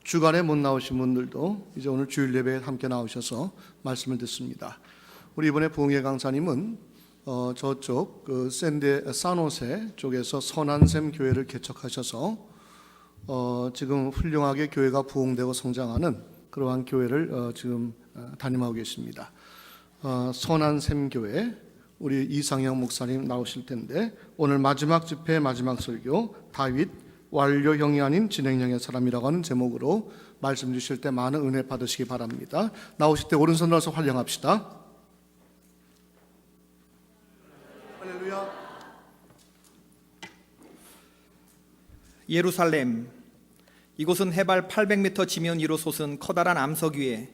주간에 못 나오신 분들도 이제 오늘 주일 예배에 함께 나오셔서 말씀을 듣습니다. 우리 이번에 부흥회 강사님은 저쪽 산호세 쪽에서 선한샘 교회를 개척하셔서 지금 훌륭하게 교회가 부흥되고 성장하는 그러한 교회를 지금 담임하고 계십니다. 선한샘 교회 우리 이상영 목사님 나오실 텐데, 오늘 마지막 집회 마지막 설교 다윗 완료형이 아닌 진행형의 사람이라고 하는 제목으로 말씀 주실 때 많은 은혜 받으시기 바랍니다. 나오실 때 오른손 들어서 환영합시다. 할렐루야. 예루살렘, 이곳은 해발 800m 지면 위로 솟은 커다란 암석 위에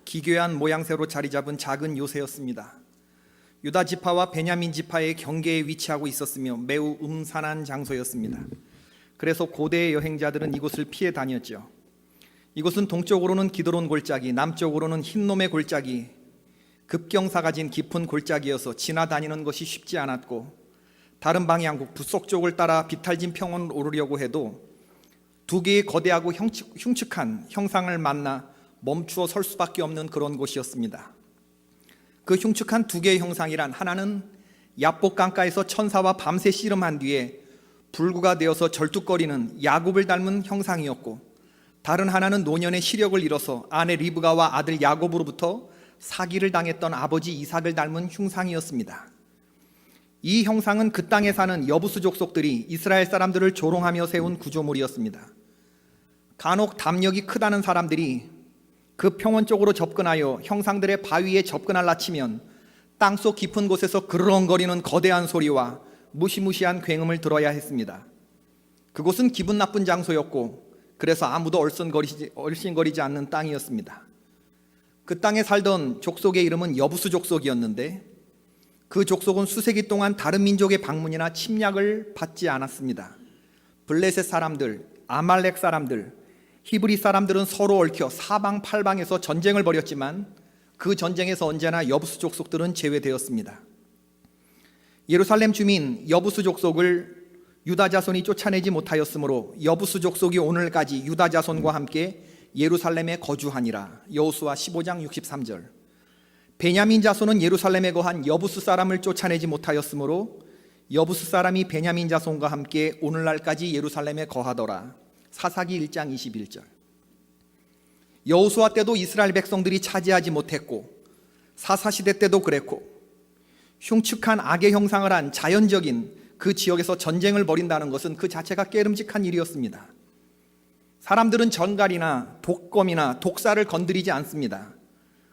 기괴한 모양새로 자리 잡은 작은 요새였습니다. 유다 지파와 베냐민 지파의 경계에 위치하고 있었으며 매우 음산한 장소였습니다. 그래서 고대의 여행자들은 이곳을 피해 다녔죠. 이곳은 동쪽으로는 기드론 골짜기, 남쪽으로는 흰놈의 골짜기, 급경사가 진 깊은 골짜기여서 지나다니는 것이 쉽지 않았고, 다른 방향국 북쪽 쪽을 따라 비탈진 평원을 오르려고 해도 두 개의 거대하고 흉측한 형상을 만나 멈추어 설 수밖에 없는 그런 곳이었습니다. 그 흉측한 두 개의 형상이란, 하나는 야복 강가에서 천사와 밤새 씨름한 뒤에 불구가 되어서 절뚝거리는 야곱을 닮은 형상이었고, 다른 하나는 노년의 시력을 잃어서 아내 리브가와 아들 야곱으로부터 사기를 당했던 아버지 이삭을 닮은 흉상이었습니다. 이 형상은 그 땅에 사는 여부수 족속들이 이스라엘 사람들을 조롱하며 세운 구조물이었습니다. 간혹 담력이 크다는 사람들이 그 평원 쪽으로 접근하여 형상들의 바위에 접근하려 치면 땅속 깊은 곳에서 그르렁거리는 거대한 소리와 무시무시한 굉음을 들어야 했습니다. 그곳은 기분 나쁜 장소였고, 그래서 아무도 얼씬거리지 않는 땅이었습니다. 그 땅에 살던 족속의 이름은 여부수 족속이었는데, 그 족속은 수세기 동안 다른 민족의 방문이나 침략을 받지 않았습니다. 블레셋 사람들, 아말렉 사람들, 히브리 사람들은 서로 얽혀 사방팔방에서 전쟁을 벌였지만 그 전쟁에서 언제나 여부수 족속들은 제외되었습니다. 예루살렘 주민 여부수 족속을 유다 자손이 쫓아내지 못하였으므로 여부수 족속이 오늘까지 유다 자손과 함께 예루살렘에 거주하니라. 여호수아 15장 63절. 베냐민 자손은 예루살렘에 거한 여부수 사람을 쫓아내지 못하였으므로 여부수 사람이 베냐민 자손과 함께 오늘날까지 예루살렘에 거하더라. 사사기 1장 21절. 여호수아 때도 이스라엘 백성들이 차지하지 못했고, 사사시대 때도 그랬고, 흉측한 악의 형상을 한 자연적인 그 지역에서 전쟁을 벌인다는 것은 그 자체가 깨름직한 일이었습니다. 사람들은 전갈이나 독검이나 독사를 건드리지 않습니다.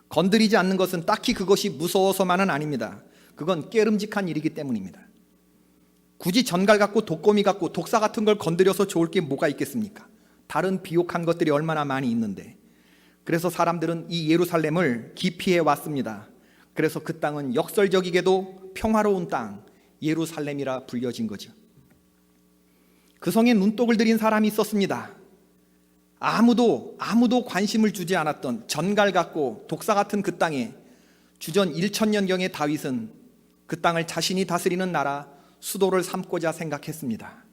건드리지 않는 것은 딱히 그것이 무서워서만은 아닙니다. 그건 깨름직한 일이기 때문입니다. 굳이 전갈 같고 독거미 같고 독사 같은 걸 건드려서 좋을 게 뭐가 있겠습니까? 다른 비옥한 것들이 얼마나 많이 있는데. 그래서 사람들은 이 예루살렘을 기피해 왔습니다. 그래서 그 땅은 역설적이게도 평화로운 땅, 예루살렘이라 불려진 거죠. 그 성에 눈독을 들인 사람이 있었습니다. 아무도 관심을 주지 않았던 전갈 같고 독사 같은 그 땅에 주전 1000년경의 다윗은 그 땅을 자신이 다스리는 나라, 수도를 삼고자 생각했습니다.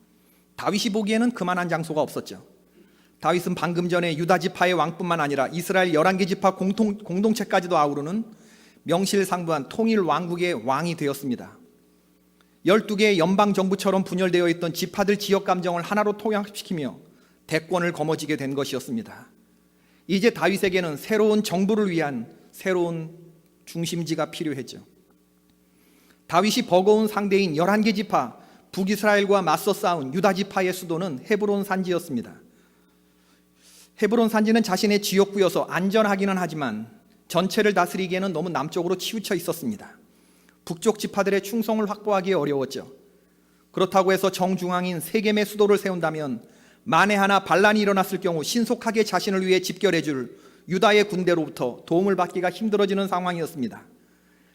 다윗이 보기에는 그만한 장소가 없었죠. 다윗은 방금 전에 유다 지파의 왕뿐만 아니라 이스라엘 11개 지파 공동체까지도 아우르는 명실상부한 통일 왕국의 왕이 되었습니다. 12개의 연방정부처럼 분열되어 있던 지파들 지역 감정을 하나로 통합시키며 대권을 거머쥐게 된 것이었습니다. 이제 다윗에게는 새로운 정부를 위한 새로운 중심지가 필요했죠. 다윗이 버거운 상대인 11개 지파, 북이스라엘과 맞서 싸운 유다 지파의 수도는 헤브론 산지였습니다. 헤브론 산지는 자신의 지역구여서 안전하기는 하지만 전체를 다스리기에는 너무 남쪽으로 치우쳐 있었습니다. 북쪽 지파들의 충성을 확보하기 어려웠죠. 그렇다고 해서 정중앙인 세겜의 수도를 세운다면 만에 하나 반란이 일어났을 경우 신속하게 자신을 위해 집결해줄 유다의 군대로부터 도움을 받기가 힘들어지는 상황이었습니다.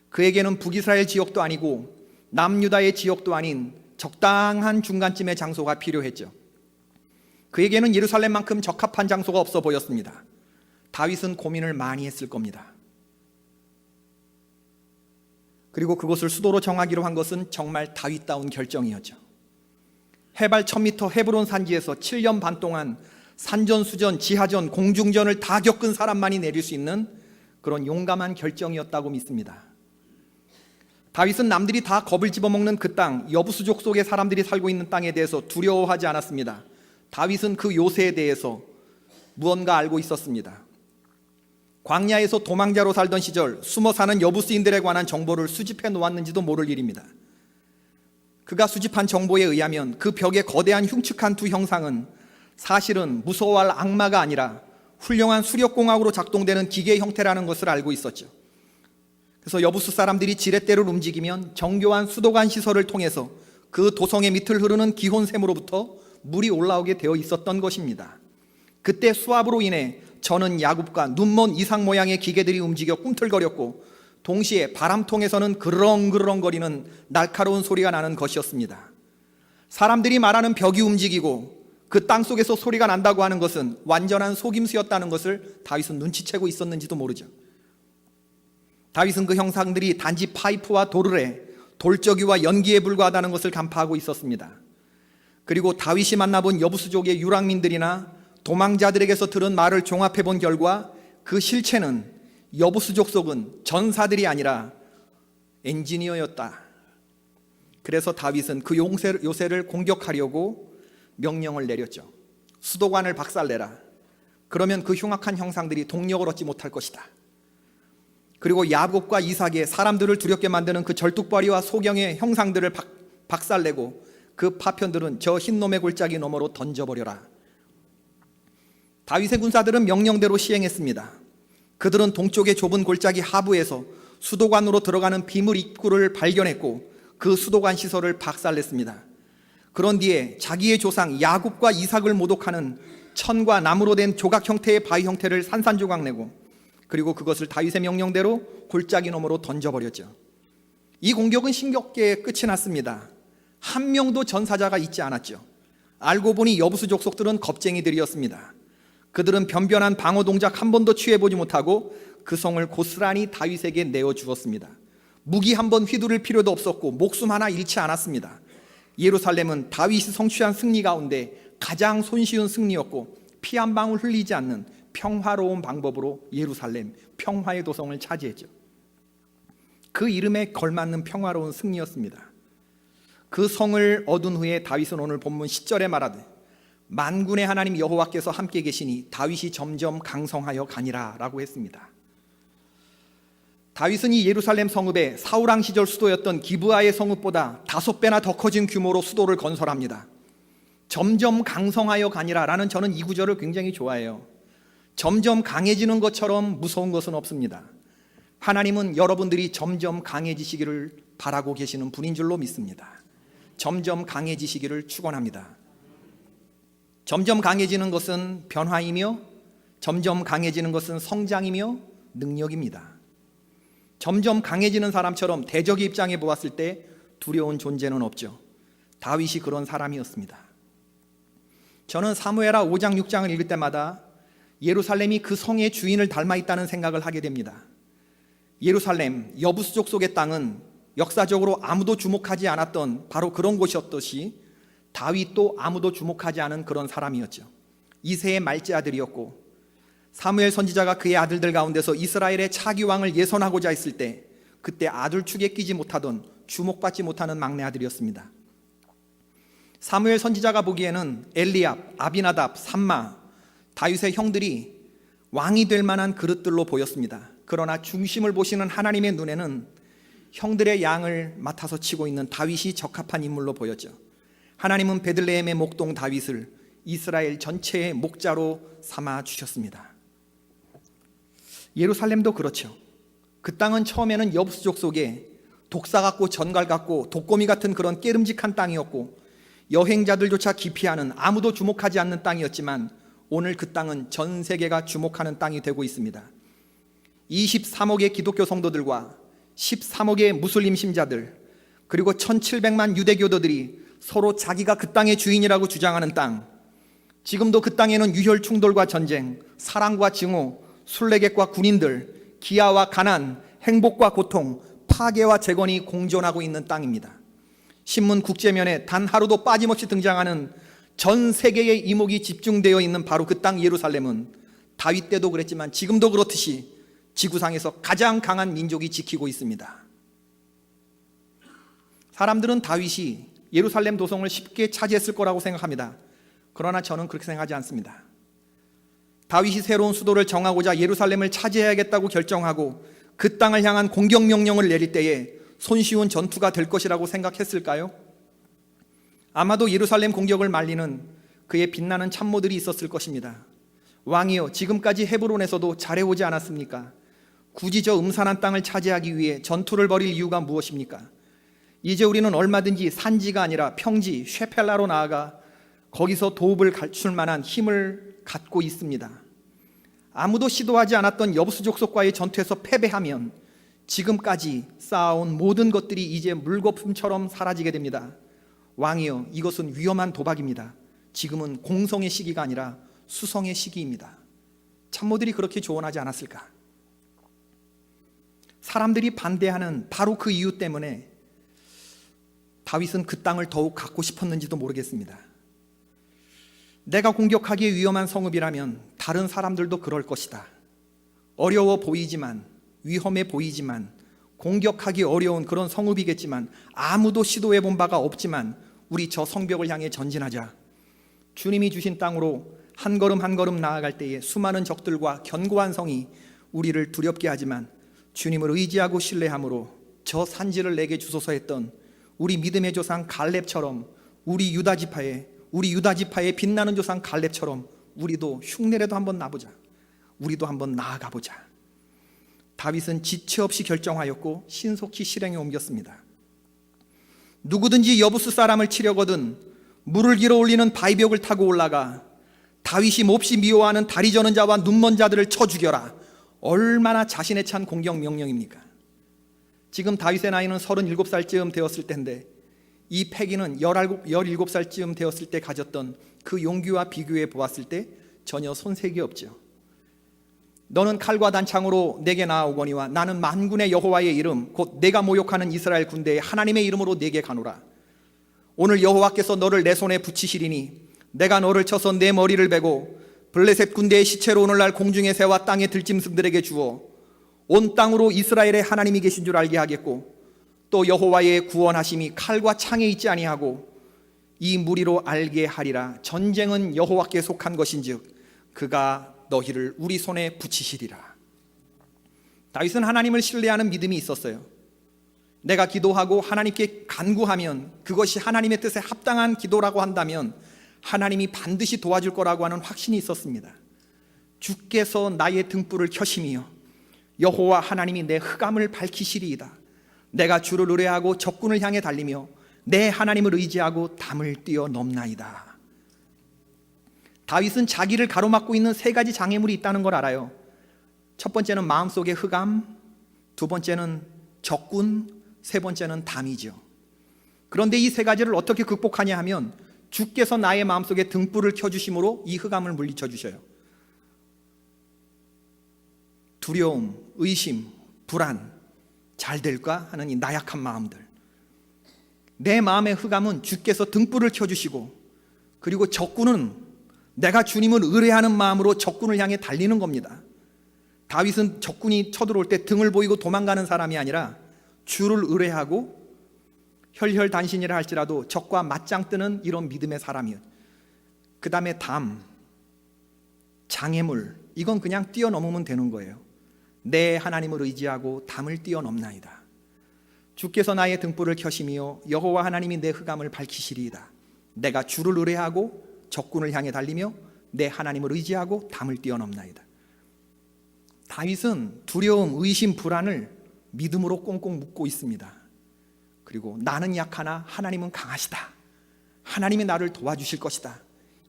그에게는 북이스라엘 지역도 아니고 남유다의 지역도 아닌 적당한 중간쯤의 장소가 필요했죠. 그에게는 예루살렘만큼 적합한 장소가 없어 보였습니다. 다윗은 고민을 많이 했을 겁니다. 그리고 그곳을 수도로 정하기로 한 것은 정말 다윗다운 결정이었죠. 해발 1000m 헤브론 산지에서 7년 반 동안 산전수전, 지하전, 공중전을 다 겪은 사람만이 내릴 수 있는 그런 용감한 결정이었다고 믿습니다. 다윗은 남들이 다 겁을 집어먹는 그 땅, 여부수족 속의 사람들이 살고 있는 땅에 대해서 두려워하지 않았습니다. 다윗은 그 요새에 대해서 무언가 알고 있었습니다. 광야에서 도망자로 살던 시절 숨어 사는 여부수인들에 관한 정보를 수집해 놓았는지도 모를 일입니다. 그가 수집한 정보에 의하면 그 벽에 거대한 흉측한 두 형상은 사실은 무서워할 악마가 아니라 훌륭한 수력공학으로 작동되는 기계 형태라는 것을 알고 있었죠. 그래서 여부수 사람들이 지렛대를 움직이면 정교한 수도관 시설을 통해서 그 도성의 밑을 흐르는 기혼샘으로부터 물이 올라오게 되어 있었던 것입니다. 그때 수압으로 인해 저는 야굽과 눈먼 이상 모양의 기계들이 움직여 꿈틀거렸고 동시에 바람통에서는 그렁그렁거리는 날카로운 소리가 나는 것이었습니다. 사람들이 말하는 벽이 움직이고 그 땅속에서 소리가 난다고 하는 것은 완전한 속임수였다는 것을 다윗은 눈치채고 있었는지도 모르죠. 다윗은 그 형상들이 단지 파이프와 도르래, 돌적이와 연기에 불과하다는 것을 간파하고 있었습니다. 그리고 다윗이 만나본 여부수족의 유랑민들이나 도망자들에게서 들은 말을 종합해 본 결과 그 실체는 여부수족 속은 전사들이 아니라 엔지니어였다. 그래서 다윗은 그 요새를 공격하려고 명령을 내렸죠. 수도관을 박살내라. 그러면 그 흉악한 형상들이 동력을 얻지 못할 것이다. 그리고 야곱과 이삭의 사람들을 두렵게 만드는 그 절뚝발이와 소경의 형상들을 박살내고 그 파편들은 저 흰놈의 골짜기 너머로 던져버려라. 다윗의 군사들은 명령대로 시행했습니다. 그들은 동쪽의 좁은 골짜기 하부에서 수도관으로 들어가는 비물 입구를 발견했고 그 수도관 시설을 박살냈습니다. 그런 뒤에 자기의 조상 야곱과 이삭을 모독하는 천과 나무로 된 조각 형태의 바위 형태를 산산조각 내고 그리고 그것을 다윗의 명령대로 골짜기 너머로 던져버렸죠. 이 공격은 신격계에 끝이 났습니다. 한 명도 전사자가 있지 않았죠. 알고 보니 여부수 족속들은 겁쟁이들이었습니다. 그들은 변변한 방어 동작 한 번도 취해보지 못하고 그 성을 고스란히 다윗에게 내어주었습니다. 무기 한 번 휘두를 필요도 없었고 목숨 하나 잃지 않았습니다. 예루살렘은 다윗이 성취한 승리 가운데 가장 손쉬운 승리였고 피 한 방울 흘리지 않는 평화로운 방법으로 예루살렘, 평화의 도성을 차지했죠. 그 이름에 걸맞는 평화로운 승리였습니다. 그 성을 얻은 후에 다윗은 오늘 본문 10절에 말하되 만군의 하나님 여호와께서 함께 계시니 다윗이 점점 강성하여 가니라 라고 했습니다. 다윗은 이 예루살렘 성읍에 사울왕 시절 수도였던 기브아의 성읍보다 5배나 더 커진 규모로 수도를 건설합니다. 점점 강성하여 가니라 라는 저는 이 구절을 굉장히 좋아해요. 점점 강해지는 것처럼 무서운 것은 없습니다. 하나님은 여러분들이 점점 강해지시기를 바라고 계시는 분인 줄로 믿습니다. 점점 강해지시기를 축원합니다. 점점 강해지는 것은 변화이며 점점 강해지는 것은 성장이며 능력입니다. 점점 강해지는 사람처럼 대적의 입장에 보았을 때 두려운 존재는 없죠. 다윗이 그런 사람이었습니다. 저는 사무엘하 5장 6장을 읽을 때마다 예루살렘이 그 성의 주인을 닮아 있다는 생각을 하게 됩니다. 예루살렘, 여부수족 속의 땅은 역사적으로 아무도 주목하지 않았던 바로 그런 곳이었듯이 다윗도 아무도 주목하지 않은 그런 사람이었죠. 이새의 말째 아들이었고 사무엘 선지자가 그의 아들들 가운데서 이스라엘의 차기 왕을 예선하고자 했을 때 그때 아들 축에 끼지 못하던 주목받지 못하는 막내 아들이었습니다. 사무엘 선지자가 보기에는 엘리압, 아비나답, 삼마, 다윗의 형들이 왕이 될 만한 그릇들로 보였습니다. 그러나 중심을 보시는 하나님의 눈에는 형들의 양을 맡아서 치고 있는 다윗이 적합한 인물로 보였죠. 하나님은 베들레헴의 목동 다윗을 이스라엘 전체의 목자로 삼아 주셨습니다. 예루살렘도 그렇죠. 그 땅은 처음에는 여부수족 속에 독사 같고 전갈 같고 독거미 같은 그런 깨름직한 땅이었고 여행자들조차 기피하는 아무도 주목하지 않는 땅이었지만 오늘 그 땅은 전 세계가 주목하는 땅이 되고 있습니다. 23억의 기독교 성도들과 13억의 무슬림 신자들 그리고 1700만 유대교도들이 서로 자기가 그 땅의 주인이라고 주장하는 땅, 지금도 그 땅에는 유혈 충돌과 전쟁, 사랑과 증오, 순례객과 군인들, 기아와 가난, 행복과 고통, 파괴와 재건이 공존하고 있는 땅입니다. 신문 국제면에 단 하루도 빠짐없이 등장하는 전 세계의 이목이 집중되어 있는 바로 그 땅 예루살렘은 다윗 때도 그랬지만 지금도 그렇듯이 지구상에서 가장 강한 민족이 지키고 있습니다. 사람들은 다윗이 예루살렘 도성을 쉽게 차지했을 거라고 생각합니다. 그러나 저는 그렇게 생각하지 않습니다. 다윗이 새로운 수도를 정하고자 예루살렘을 차지해야겠다고 결정하고 그 땅을 향한 공격 명령을 내릴 때에 손쉬운 전투가 될 것이라고 생각했을까요? 아마도 예루살렘 공격을 말리는 그의 빛나는 참모들이 있었을 것입니다. 왕이여, 지금까지 헤브론에서도 잘해오지 않았습니까? 굳이 저 음산한 땅을 차지하기 위해 전투를 벌일 이유가 무엇입니까? 이제 우리는 얼마든지 산지가 아니라 평지 쉐펠라로 나아가 거기서 도읍을 갖출 만한 힘을 갖고 있습니다. 아무도 시도하지 않았던 여부수 족속과의 전투에서 패배하면 지금까지 쌓아온 모든 것들이 이제 물거품처럼 사라지게 됩니다. 왕이여, 이것은 위험한 도박입니다. 지금은 공성의 시기가 아니라 수성의 시기입니다. 참모들이 그렇게 조언하지 않았을까? 사람들이 반대하는 바로 그 이유 때문에 다윗은 그 땅을 더욱 갖고 싶었는지도 모르겠습니다. 내가 공격하기에 위험한 성읍이라면 다른 사람들도 그럴 것이다. 어려워 보이지만, 위험해 보이지만, 공격하기 어려운 그런 성읍이겠지만, 아무도 시도해 본 바가 없지만 우리 저 성벽을 향해 전진하자. 주님이 주신 땅으로 한 걸음 한 걸음 나아갈 때에 수많은 적들과 견고한 성이 우리를 두렵게 하지만 주님을 의지하고 신뢰함으로 저 산지를 내게 주소서 했던 우리 믿음의 조상 갈렙처럼, 우리 유다 지파의 빛나는 조상 갈렙처럼 우리도 흉내라도 한번 나보자. 우리도 한번 나아가 보자. 다윗은 지체 없이 결정하였고 신속히 실행에 옮겼습니다. 누구든지 여부수 사람을 치려거든 물을 길어 올리는 바위벽을 타고 올라가 다윗이 몹시 미워하는 다리 저는 자와 눈먼 자들을 쳐 죽여라. 얼마나 자신에 찬 공격 명령입니까? 지금 다윗의 나이는 37살쯤 되었을 텐데 이 패기는 17살쯤 되었을 때 가졌던 그 용기와 비교해 보았을 때 전혀 손색이 없죠. 너는 칼과 단창으로 내게 나아오거니와 나는 만군의 여호와의 이름 곧 내가 모욕하는 이스라엘 군대의 하나님의 이름으로 내게 가노라. 오늘 여호와께서 너를 내 손에 붙이시리니 내가 너를 쳐서 내 머리를 베고 블레셋 군대의 시체로 오늘날 공중의 새와 땅의 들짐승들에게 주어 온 땅으로 이스라엘의 하나님이 계신 줄 알게 하겠고 또 여호와의 구원하심이 칼과 창에 있지 아니하고 이 무리로 알게 하리라. 전쟁은 여호와께 속한 것인즉 그가 너희를 우리 손에 붙이시리라. 다윗은 하나님을 신뢰하는 믿음이 있었어요. 내가 기도하고 하나님께 간구하면 그것이 하나님의 뜻에 합당한 기도라고 한다면 하나님이 반드시 도와줄 거라고 하는 확신이 있었습니다. 주께서 나의 등불을 켜심이여 여호와 하나님이 내 흑암을 밝히시리이다. 내가 주를 의뢰하고 적군을 향해 달리며 내 하나님을 의지하고 담을 뛰어넘나이다. 다윗은 자기를 가로막고 있는 세 가지 장애물이 있다는 걸 알아요. 첫 번째는 마음속의 흑암, 두 번째는 적군, 세 번째는 담이죠. 그런데 이 세 가지를 어떻게 극복하냐 하면 주께서 나의 마음속에 등불을 켜주심으로 이 흑암을 물리쳐 주셔요. 두려움, 의심, 불안, 잘 될까 하는 이 나약한 마음들, 내 마음의 흑암은 주께서 등불을 켜주시고, 그리고 적군은 내가 주님을 의뢰하는 마음으로 적군을 향해 달리는 겁니다. 다윗은 적군이 쳐들어올 때 등을 보이고 도망가는 사람이 아니라 주를 의뢰하고 혈혈단신이라 할지라도 적과 맞짱 뜨는 이런 믿음의 사람이에요. 그 다음에 담, 장애물, 이건 그냥 뛰어넘으면 되는 거예요. 내 하나님을 의지하고 담을 뛰어넘나이다. 주께서 나의 등불을 켜심이요 여호와 하나님이 내 흑암을 밝히시리이다. 내가 주를 의뢰하고 적군을 향해 달리며 내 하나님을 의지하고 담을 뛰어넘나이다. 다윗은 두려움, 의심, 불안을 믿음으로 꽁꽁 묶고 있습니다. 그리고 나는 약하나 하나님은 강하시다. 하나님이 나를 도와주실 것이다.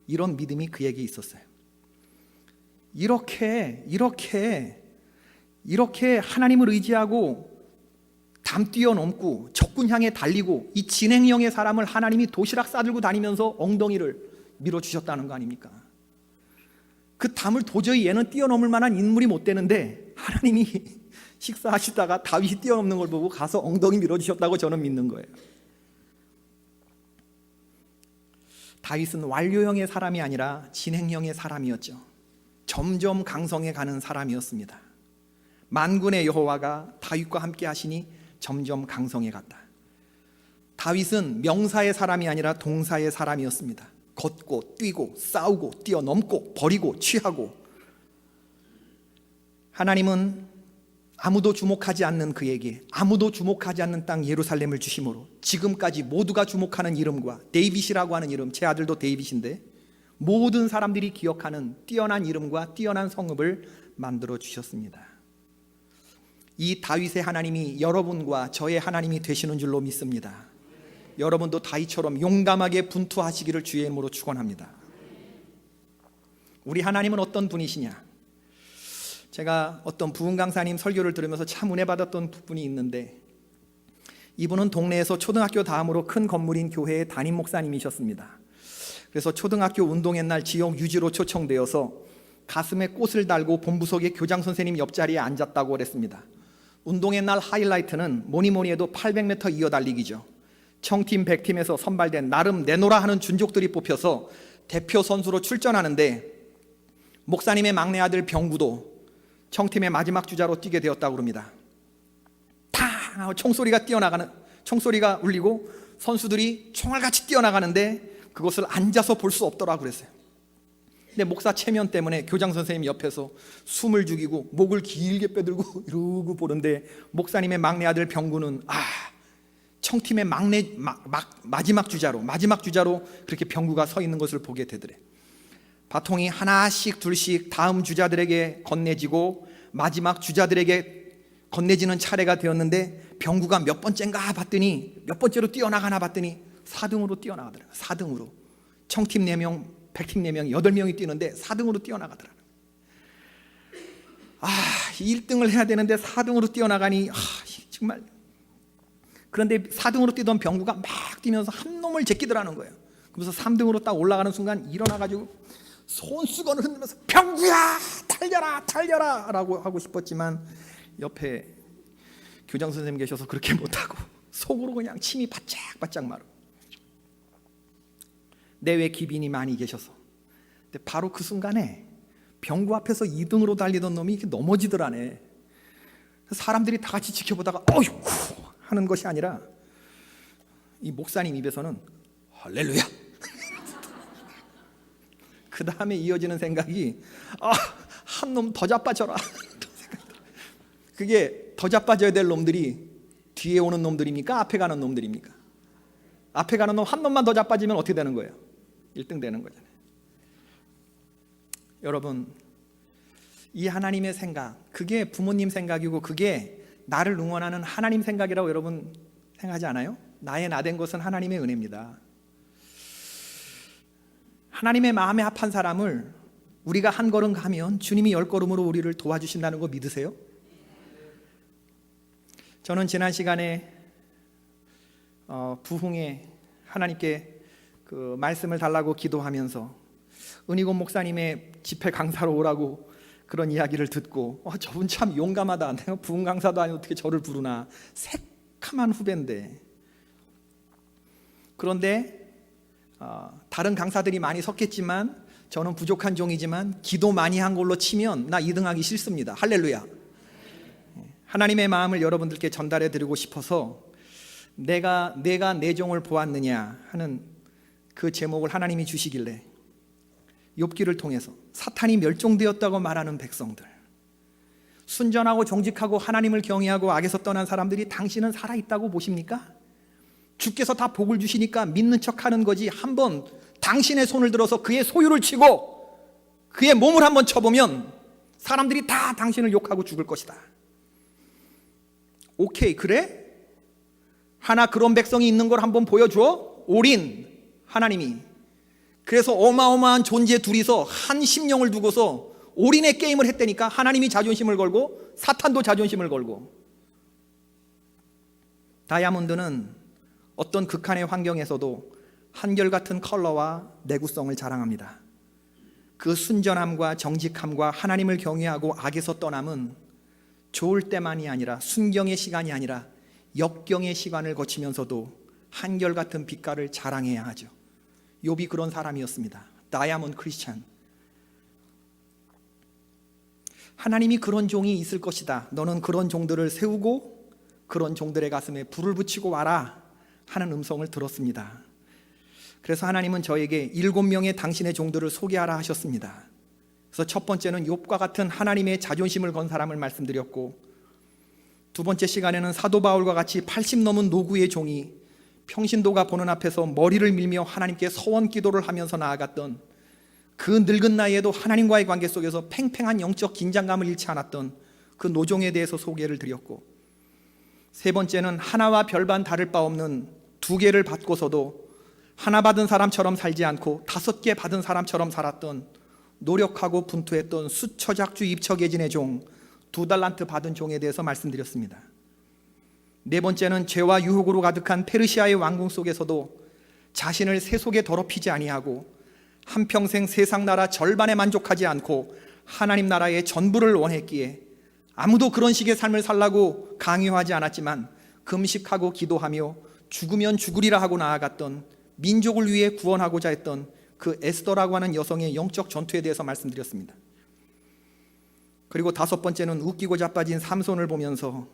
이런 믿음이 그에게 있었어요. 이렇게 하나님을 의지하고 담 뛰어넘고 적군 향해 달리고 이 진행형의 사람을 하나님이 도시락 싸들고 다니면서 엉덩이를 밀어주셨다는 거 아닙니까? 그 담을 도저히 얘는 뛰어넘을 만한 인물이 못 되는데 하나님이 식사하시다가 다윗이 뛰어넘는 걸 보고 가서 엉덩이 밀어주셨다고 저는 믿는 거예요. 다윗은 완료형의 사람이 아니라 진행형의 사람이었죠. 점점 강성해 가는 사람이었습니다. 만군의 여호와가 다윗과 함께 하시니 점점 강성해 갔다. 다윗은 명사의 사람이 아니라 동사의 사람이었습니다. 걷고 뛰고 싸우고 뛰어넘고 버리고 취하고. 하나님은 아무도 주목하지 않는 그에게 아무도 주목하지 않는 땅 예루살렘을 주심으로 지금까지 모두가 주목하는 이름과 데이빗이라고 하는 이름, 제 아들도 데이빗인데 모든 사람들이 기억하는 뛰어난 이름과 뛰어난 성읍을 만들어 주셨습니다. 이 다윗의 하나님이 여러분과 저의 하나님이 되시는 줄로 믿습니다. 여러분도 다윗처럼 용감하게 분투하시기를 주의 이름으로 축원합니다. 우리 하나님은 어떤 분이시냐? 제가 어떤 부흥 강사님 설교를 들으면서 참 은혜 받았던 부분이 있는데, 이분은 동네에서 초등학교 다음으로 큰 건물인 교회의 담임 목사님이셨습니다. 그래서 초등학교 운동회 날 지역 유지로 초청되어서 가슴에 꽃을 달고 본부석에 교장 선생님 옆자리에 앉았다고 그랬습니다. 운동회 날 하이라이트는 뭐니 해도 800m 이어달리기죠. 청팀 100팀에서 선발된 나름 내노라 하는 준족들이 뽑혀서 대표 선수로 출전하는데, 목사님의 막내 아들 병구도 청팀의 마지막 주자로 뛰게 되었다고 합니다. 탕! 총소리가 울리고 선수들이 총알같이 뛰어나가는데 그것을 앉아서 볼 수 없더라고 그랬어요. 근데 목사 체면 때문에 교장 선생님 옆에서 숨을 죽이고 목을 길게 빼들고 이러고 보는데, 목사님의 막내 아들 병구는 청팀의 마지막 주자로 그렇게 병구가 서 있는 것을 보게 되더래. 바통이 하나씩 둘씩 다음 주자들에게 건네지고 마지막 주자들에게 건네지는 차례가 되었는데, 병구가 몇 번째인가 봤더니, 몇 번째로 뛰어나가나 봤더니 4등으로 뛰어나가더라고요. 4등으로. 청팀 4명, 100팀 4명, 8명이 뛰는데 4등으로 뛰어나가더라고요. 1등을 해야 되는데 4등으로 뛰어나가니 정말. 그런데 4등으로 뛰던 병구가 막 뛰면서 한 놈을 제끼더라는 거예요. 그래서 3등으로 딱 올라가는 순간 일어나가지고 손수건을 흔들면서 병구야 달려라 라고 하고 싶었지만, 옆에 교장 선생님 계셔서 그렇게 못하고 속으로 그냥 침이 바짝바짝 마르고, 내외 기빈이 많이 계셔서. 근데 바로 그 순간에 병구 앞에서 2등으로 달리던 놈이 이렇게 넘어지더라네. 사람들이 다 같이 지켜보다가 어이구 하는 것이 아니라, 이 목사님 입에서는 할렐루야. 그 다음에 이어지는 생각이, 한 놈 더 자빠져라. 그게 더 자빠져야 될 놈들이 뒤에 오는 놈들입니까? 앞에 가는 놈들입니까? 앞에 가는 놈 한 놈만 더 자빠지면 어떻게 되는 거예요? 1등 되는 거잖아요. 여러분, 이 하나님의 생각, 그게 부모님 생각이고 그게 나를 응원하는 하나님 생각이라고 여러분 생각하지 않아요? 나의 나된 것은 하나님의 은혜입니다. 하나님의 마음에 합한 사람을 우리가 한 걸음 가면 주님이 10걸음으로 우리를 도와주신다는 거 믿으세요? 저는 지난 시간에 부흥에 하나님께 그 말씀을 달라고 기도하면서 은희곤 목사님의 집회 강사로 오라고 그런 이야기를 듣고, 저분 참 용감하다. 내가 부흥 강사도 아니고 어떻게 저를 부르나. 새카만 후배인데. 그런데 다른 강사들이 많이 섰겠지만 저는 부족한 종이지만 기도 많이 한 걸로 치면 나 2등하기 싫습니다. 할렐루야. 하나님의 마음을 여러분들께 전달해 드리고 싶어서, 내가 내 종을 보았느냐 하는 그 제목을 하나님이 주시길래, 욥기를 통해서 사탄이 멸종되었다고 말하는 백성들, 순전하고 정직하고 하나님을 경외하고 악에서 떠난 사람들이 당신은 살아있다고 보십니까? 주께서 다 복을 주시니까 믿는 척하는 거지, 한번 당신의 손을 들어서 그의 소유를 치고 그의 몸을 한번 쳐보면 사람들이 다 당신을 욕하고 죽을 것이다. 오케이, 그래? 하나 그런 백성이 있는 걸 한번 보여줘. 올인, 하나님이. 그래서 어마어마한 존재 둘이서 한 심령을 두고서 올인의 게임을 했다니까. 하나님이 자존심을 걸고 사탄도 자존심을 걸고. 다이아몬드는 어떤 극한의 환경에서도 한결같은 컬러와 내구성을 자랑합니다. 그 순전함과 정직함과 하나님을 경외하고 악에서 떠남은 좋을 때만이 아니라, 순경의 시간이 아니라 역경의 시간을 거치면서도 한결같은 빛깔을 자랑해야 하죠. 욥이 그런 사람이었습니다. 다이아몬드 크리스찬. 하나님이 그런 종이 있을 것이다. 너는 그런 종들을 세우고 그런 종들의 가슴에 불을 붙이고 와라 하는 음성을 들었습니다. 그래서 하나님은 저에게 7명의 당신의 종들을 소개하라 하셨습니다. 그래서 첫 번째는 욥과 같은 하나님의 자존심을 건 사람을 말씀드렸고, 두 번째 시간에는 사도 바울과 같이 80 넘은 노구의 종이 평신도가 보는 앞에서 머리를 밀며 하나님께 서원 기도를 하면서 나아갔던, 그 늙은 나이에도 하나님과의 관계 속에서 팽팽한 영적 긴장감을 잃지 않았던 그 노종에 대해서 소개를 드렸고, 세 번째는 하나와 별반 다를 바 없는 2개를 받고서도 하나 받은 사람처럼 살지 않고 5개 받은 사람처럼 살았던, 노력하고 분투했던 수처작주 입처계진의 종, 2달란트 받은 종에 대해서 말씀드렸습니다. 네 번째는 죄와 유혹으로 가득한 페르시아의 왕궁 속에서도 자신을 세속에 더럽히지 아니하고 한평생 세상 나라 절반에 만족하지 않고 하나님 나라의 전부를 원했기에 아무도 그런 식의 삶을 살라고 강요하지 않았지만 금식하고 기도하며 죽으면 죽으리라 하고 나아갔던, 민족을 위해 구원하고자 했던 그 에스더라고 하는 여성의 영적 전투에 대해서 말씀드렸습니다. 그리고 5번째는 웃기고 자빠진 삼손을 보면서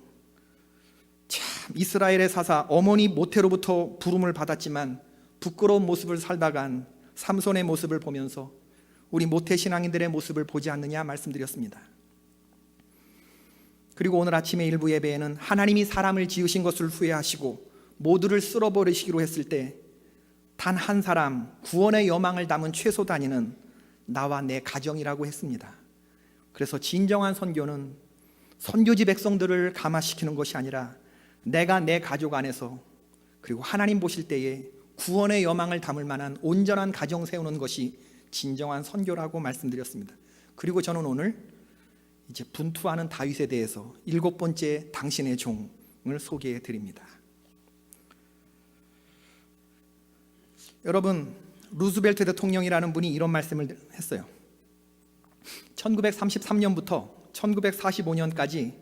참 이스라엘의 사사 어머니 모태로부터 부름을 받았지만 부끄러운 모습을 살다간 삼손의 모습을 보면서 우리 모태 신앙인들의 모습을 보지 않느냐 말씀드렸습니다. 그리고 오늘 아침에 일부 예배에는 하나님이 사람을 지으신 것을 후회하시고 모두를 쓸어버리시기로 했을 때 단 한 사람 구원의 여망을 담은 최소 단위는 나와 내 가정이라고 했습니다. 그래서 진정한 선교는 선교지 백성들을 감화시키는 것이 아니라 내가 내 가족 안에서, 그리고 하나님 보실 때에 구원의 여망을 담을 만한 온전한 가정 세우는 것이 진정한 선교라고 말씀드렸습니다. 그리고 저는 오늘 이제 분투하는 다윗에 대해서 7번째 당신의 종을 소개해 드립니다. 여러분, 루즈벨트 대통령이라는 분이 이런 말씀을 했어요. 1933년부터 1945년까지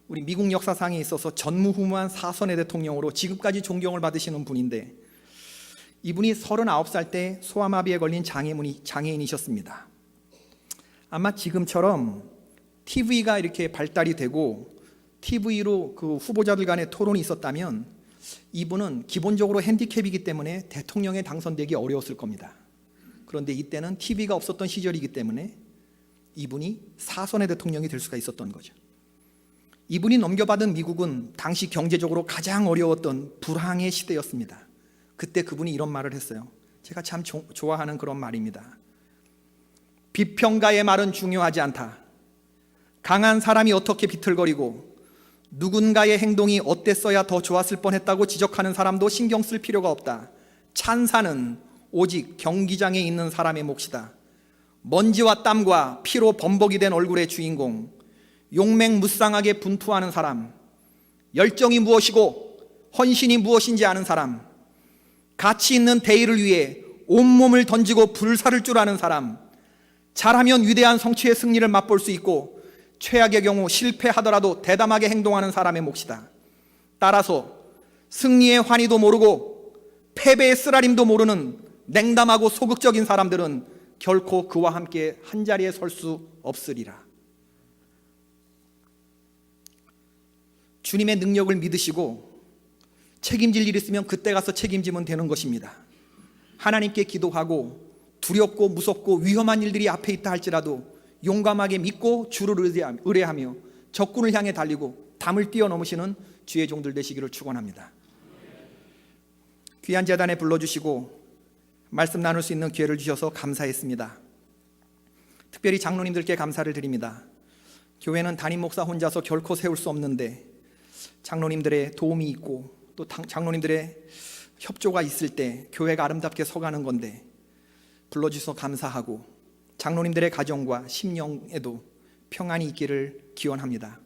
우리 미국 역사상에 있어서 전무후무한 4선의 대통령으로 지금까지 존경을 받으시는 분인데, 이분이 39살 때 소아마비에 걸린 장애인이셨습니다. 아마 지금처럼 TV가 이렇게 발달이 되고 TV로 그 후보자들 간의 토론이 있었다면 이분은 기본적으로 핸디캡이기 때문에 대통령에 당선되기 어려웠을 겁니다. 그런데 이때는 TV가 없었던 시절이기 때문에 이분이 4선의 대통령이 될 수가 있었던 거죠. 이분이 넘겨받은 미국은 당시 경제적으로 가장 어려웠던 불황의 시대였습니다. 그때 그분이 이런 말을 했어요. 제가 참 좋아하는 그런 말입니다. 비평가의 말은 중요하지 않다. 강한 사람이 어떻게 비틀거리고 누군가의 행동이 어땠어야 더 좋았을 뻔했다고 지적하는 사람도 신경 쓸 필요가 없다. 찬사는 오직 경기장에 있는 사람의 몫이다. 먼지와 땀과 피로 범벅이 된 얼굴의 주인공, 용맹무쌍하게 분투하는 사람, 열정이 무엇이고 헌신이 무엇인지 아는 사람, 가치 있는 대의를 위해 온몸을 던지고 불사를 줄 아는 사람, 잘하면 위대한 성취의 승리를 맛볼 수 있고 최악의 경우 실패하더라도 대담하게 행동하는 사람의 몫이다. 따라서 승리의 환희도 모르고 패배의 쓰라림도 모르는 냉담하고 소극적인 사람들은 결코 그와 함께 한자리에 설 수 없으리라. 주님의 능력을 믿으시고 책임질 일 있으면 그때 가서 책임지면 되는 것입니다. 하나님께 기도하고 두렵고 무섭고 위험한 일들이 앞에 있다 할지라도 용감하게 믿고 주를 의뢰하며 적군을 향해 달리고 담을 뛰어넘으시는 주의 종들 되시기를 축원합니다. 귀한 제단에 불러주시고 말씀 나눌 수 있는 기회를 주셔서 감사했습니다. 특별히 장로님들께 감사를 드립니다. 교회는 담임 목사 혼자서 결코 세울 수 없는데 장로님들의 도움이 있고 또 장로님들의 협조가 있을 때 교회가 아름답게 서가는 건데 불러주셔서 감사하고 장로님들의 가정과 심령에도 평안이 있기를 기원합니다.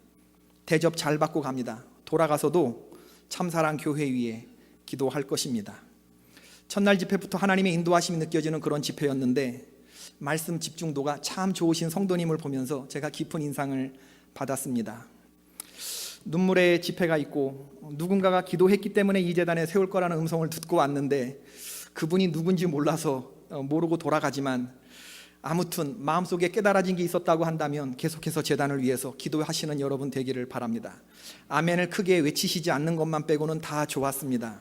대접 잘 받고 갑니다. 돌아가서도 참사랑 교회 위에 기도할 것입니다. 첫날 집회부터 하나님의 인도하심이 느껴지는 그런 집회였는데 말씀 집중도가 참 좋으신 성도님을 보면서 제가 깊은 인상을 받았습니다. 눈물의 집회가 있고 누군가가 기도했기 때문에 이 재단에 세울 거라는 음성을 듣고 왔는데 그분이 누군지 몰라서 모르고 돌아가지만 아무튼 마음속에 깨달아진 게 있었다고 한다면 계속해서 재단을 위해서 기도하시는 여러분 되기를 바랍니다. 아멘을 크게 외치시지 않는 것만 빼고는 다 좋았습니다.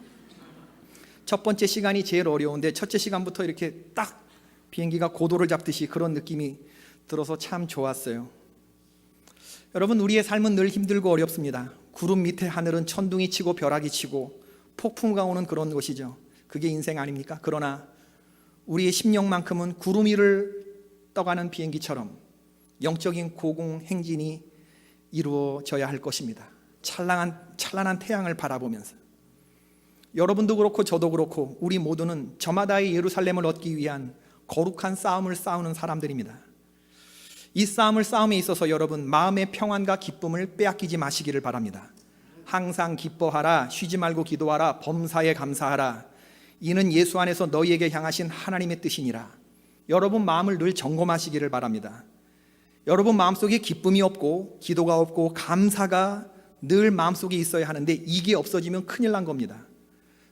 첫 번째 시간이 제일 어려운데 첫째 시간부터 이렇게 딱 비행기가 고도를 잡듯이 그런 느낌이 들어서 참 좋았어요. 여러분, 우리의 삶은 늘 힘들고 어렵습니다. 구름 밑에 하늘은 천둥이 치고 벼락이 치고 폭풍우가 오는 그런 것이죠. 그게 인생 아닙니까? 그러나 우리의 심령만큼은 구름 위를 떠가는 비행기처럼 영적인 고공행진이 이루어져야 할 것입니다. 찬란한 태양을 바라보면서 여러분도 그렇고 저도 그렇고 우리 모두는 저마다의 예루살렘을 얻기 위한 거룩한 싸움을 싸우는 사람들입니다. 이 싸움에 있어서 여러분 마음의 평안과 기쁨을 빼앗기지 마시기를 바랍니다. 항상 기뻐하라, 쉬지 말고 기도하라, 범사에 감사하라. 이는 예수 안에서 너희에게 향하신 하나님의 뜻이니라. 여러분 마음을 늘 점검하시기를 바랍니다. 여러분 마음속에 기쁨이 없고 기도가 없고 감사가 늘 마음속에 있어야 하는데 이게 없어지면 큰일 난 겁니다.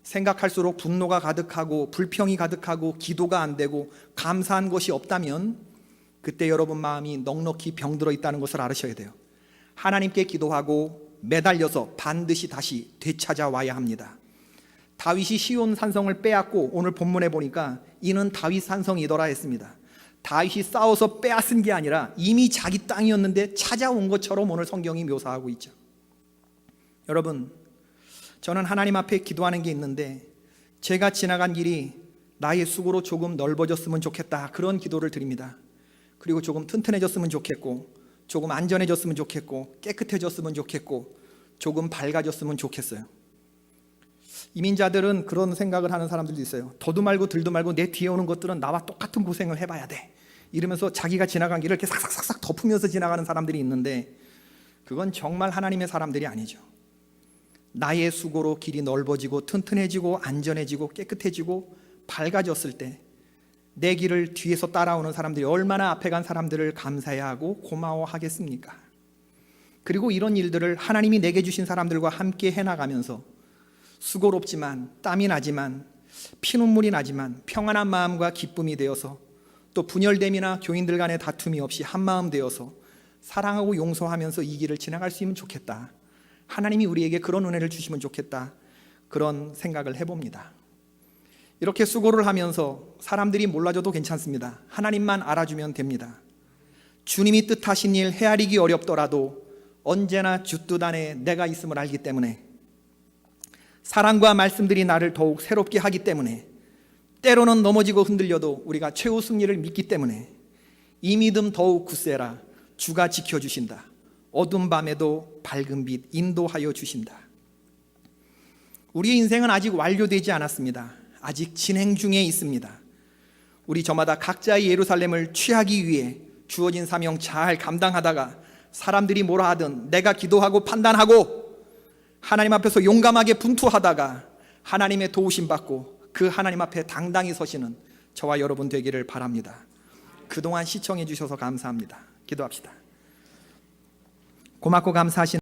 생각할수록 분노가 가득하고 불평이 가득하고 기도가 안 되고 감사한 것이 없다면 그때 여러분 마음이 넉넉히 병들어 있다는 것을 알으셔야 돼요. 하나님께 기도하고 매달려서 반드시 다시 되찾아와야 합니다. 다윗이 시온 산성을 빼앗고 오늘 본문에 보니까 이는 다윗 산성이더라 했습니다. 다윗이 싸워서 빼앗은 게 아니라 이미 자기 땅이었는데 찾아온 것처럼 오늘 성경이 묘사하고 있죠. 여러분, 저는 하나님 앞에 기도하는 게 있는데 제가 지나간 길이 나의 수고로 조금 넓어졌으면 좋겠다, 그런 기도를 드립니다. 그리고 조금 튼튼해졌으면 좋겠고 조금 안전해졌으면 좋겠고 깨끗해졌으면 좋겠고 조금 밝아졌으면 좋겠어요. 이민자들은 그런 생각을 하는 사람들도 있어요. 더도 말고 덜도 말고 내 뒤에 오는 것들은 나와 똑같은 고생을 해봐야 돼, 이러면서 자기가 지나간 길을 이렇게 싹싹싹 덮으면서 지나가는 사람들이 있는데 그건 정말 하나님의 사람들이 아니죠. 나의 수고로 길이 넓어지고 튼튼해지고 안전해지고 깨끗해지고 밝아졌을 때 내 길을 뒤에서 따라오는 사람들이 얼마나 앞에 간 사람들을 감사해야 하고 고마워하겠습니까? 그리고 이런 일들을 하나님이 내게 주신 사람들과 함께 해나가면서 수고롭지만 땀이 나지만 피눈물이 나지만 평안한 마음과 기쁨이 되어서 또 분열됨이나 교인들 간의 다툼이 없이 한마음 되어서 사랑하고 용서하면서 이 길을 지나갈 수 있으면 좋겠다, 하나님이 우리에게 그런 은혜를 주시면 좋겠다, 그런 생각을 해봅니다. 이렇게 수고를 하면서 사람들이 몰라줘도 괜찮습니다. 하나님만 알아주면 됩니다. 주님이 뜻하신 일 헤아리기 어렵더라도 언제나 주 뜻 안에 내가 있음을 알기 때문에, 사랑과 말씀들이 나를 더욱 새롭게 하기 때문에, 때로는 넘어지고 흔들려도 우리가 최후 승리를 믿기 때문에 이 믿음 더욱 굳세라. 주가 지켜주신다. 어두운 밤에도 밝은 빛 인도하여 주신다. 우리의 인생은 아직 완료되지 않았습니다. 아직 진행 중에 있습니다. 우리 저마다 각자의 예루살렘을 취하기 위해 주어진 사명 잘 감당하다가 사람들이 뭐라 하든 내가 기도하고 판단하고 하나님 앞에서 용감하게 분투하다가 하나님의 도우심 받고 그 하나님 앞에 당당히 서시는 저와 여러분 되기를 바랍니다. 그동안 시청해 주셔서 감사합니다. 기도합시다. 고맙고 감사하신